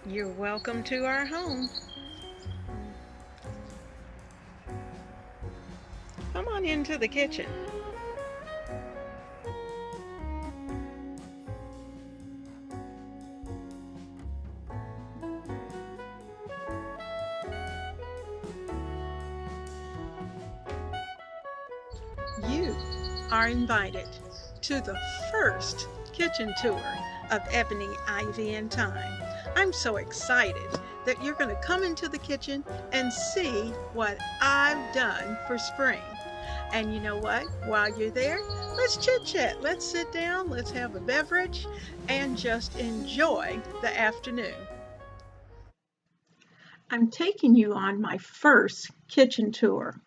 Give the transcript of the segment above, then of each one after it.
You're welcome to our home. Come on into the kitchen. You are invited to the first kitchen tour of Ebony, Ivy, and Thyme. I'm so excited that you're going to come into the kitchen and see what I've done for spring. And you know what? While you're there, let's chit chat. Let's sit down, let's have a beverage, and just enjoy the afternoon. I'm taking you on my first kitchen tour,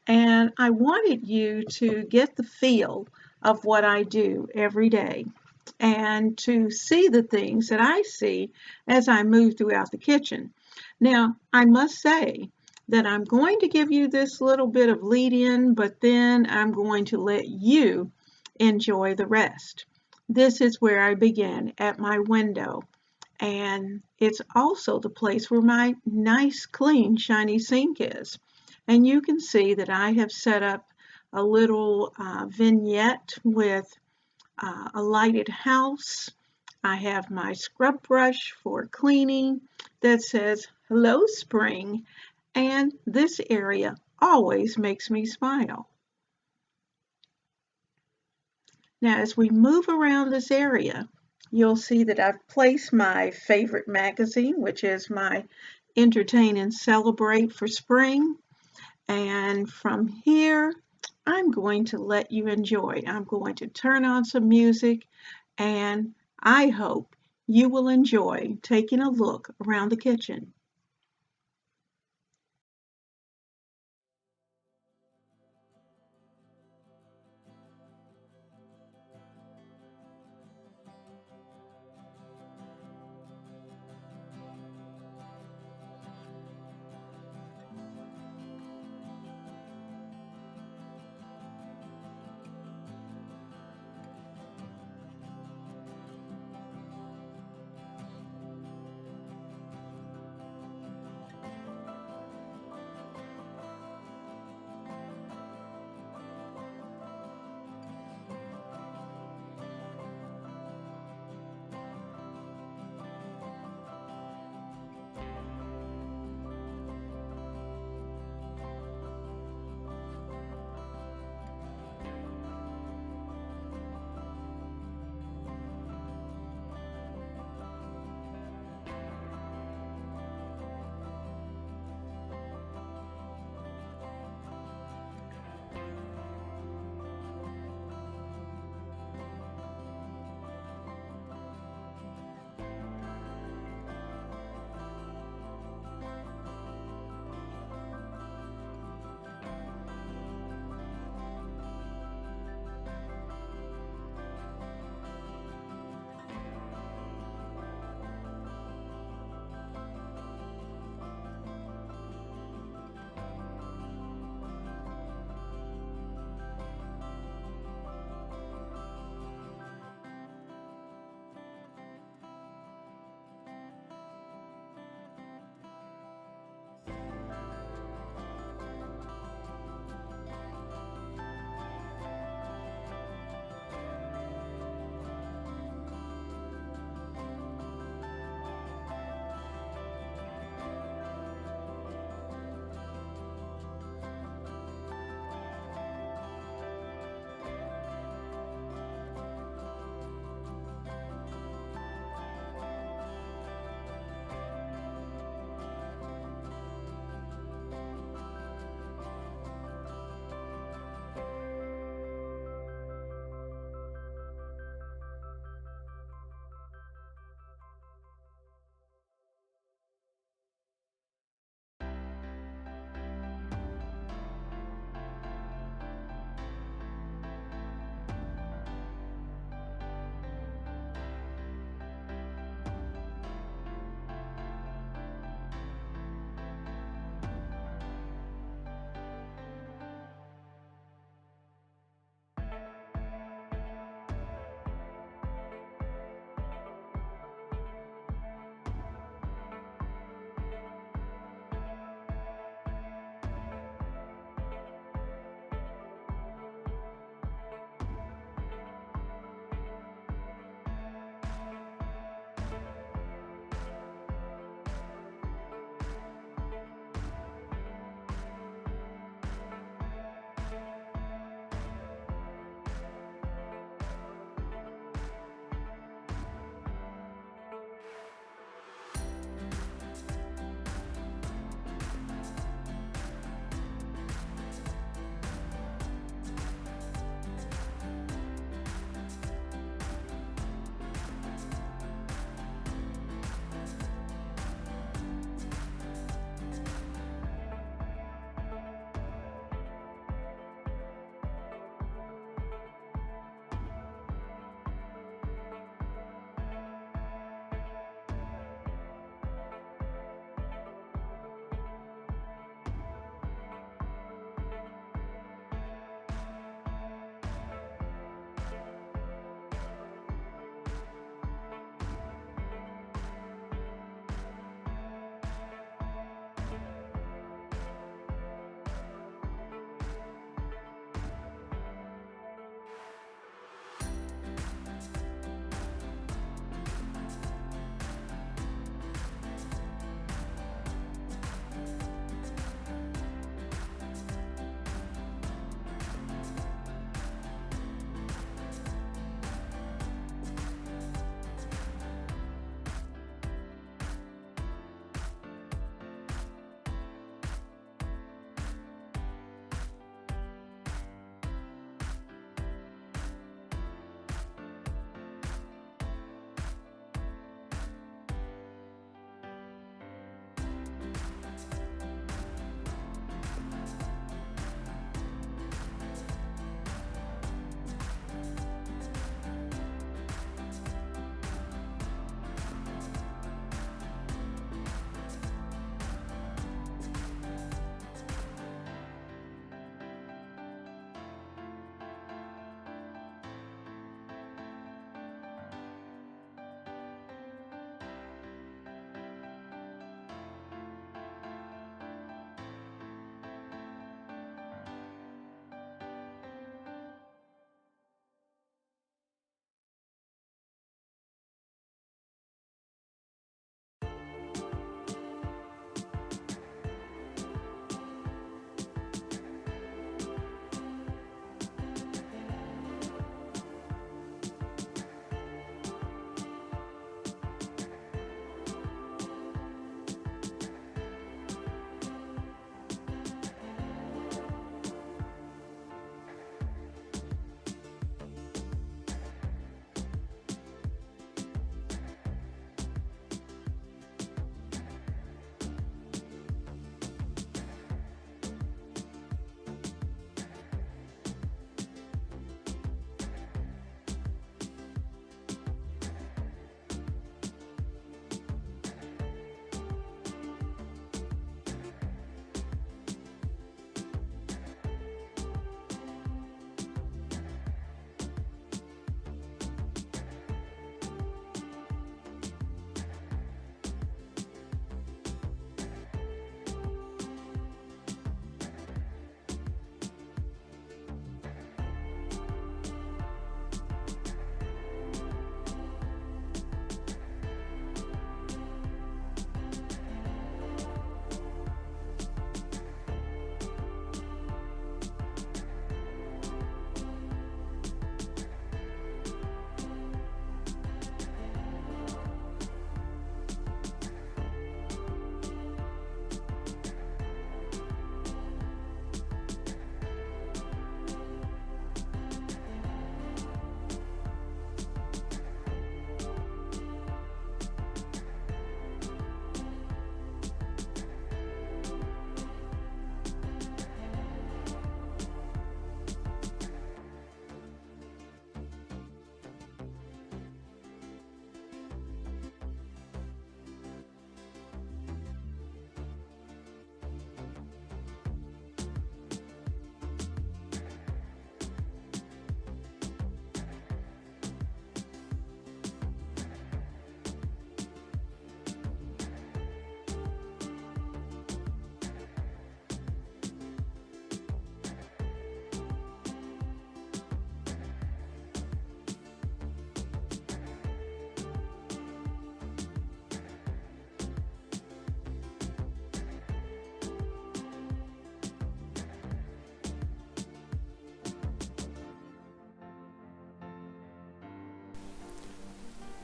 and I wanted you to get the feel of what I do every day and to see the things that I see as I move throughout the kitchen. Now, I must say that I'm going to give you this little bit of lead in, but then I'm going to let you enjoy the rest. This is where I begin at my window, and it's also the place where my nice, clean, shiny sink is. And you can see that I have set up a little vignette with a lighted house. I have my scrub brush for cleaning that says, "Hello, spring," and this area always makes me smile. Now, as we move around this area, you'll see that I've placed my favorite magazine, which is my Entertain and Celebrate for Spring. And from here, I'm going to let you enjoy. I'm going to turn on some music, and I hope you will enjoy taking a look around the kitchen.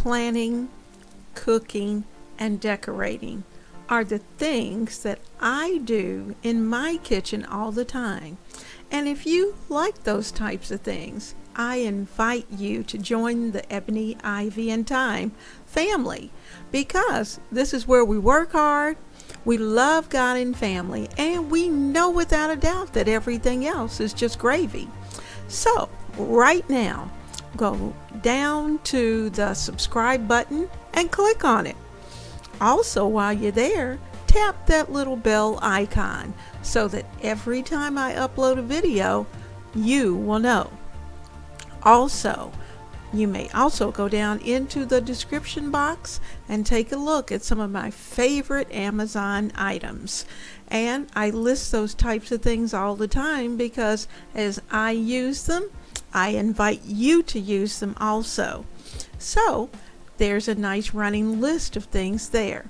planning, cooking, and decorating are the things that I do in my kitchen all the time. And if you like those types of things, I invite you to join the Ebony, Ivy, and Thyme family, because this is where we work hard, we love God and family, and we know without a doubt that everything else is just gravy. So right now, go down to the subscribe button and click on it. Also, while you're there, tap that little bell icon so that every time I upload a video, you will know. Also, you may also go down into the description box and take a look at some of my favorite Amazon items. And I list those types of things all the time because as I use them, I invite you to use them also. So there's a nice running list of things there.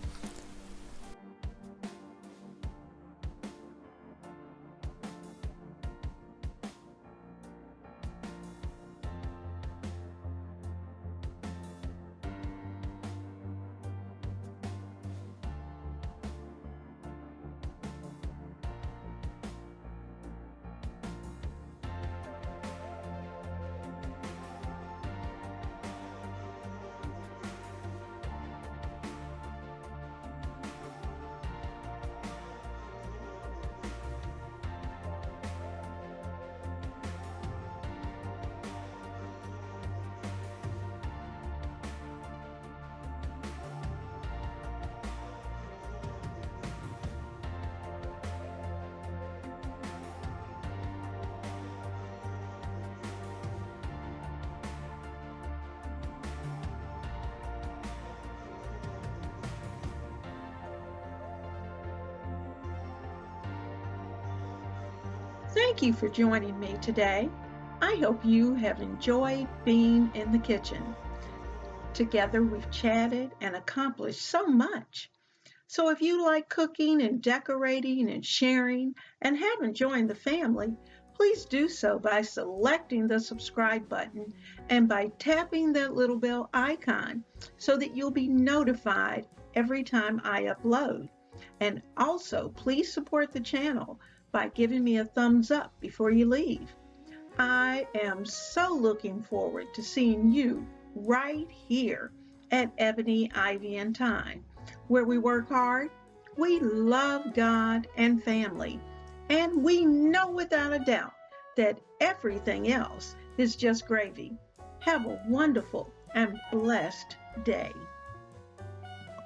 Thank you for joining me today. I hope you have enjoyed being in the kitchen. Together we've chatted and accomplished so much. So if you like cooking and decorating and sharing and haven't joined the family, please do so by selecting the subscribe button and by tapping that little bell icon so that you'll be notified every time I upload. And also, please support the channel by giving me a thumbs up before you leave. I am so looking forward to seeing you right here at Ebony, Ivy, and Thyme, where we work hard, we love God and family, and we know without a doubt that everything else is just gravy. Have a wonderful and blessed day.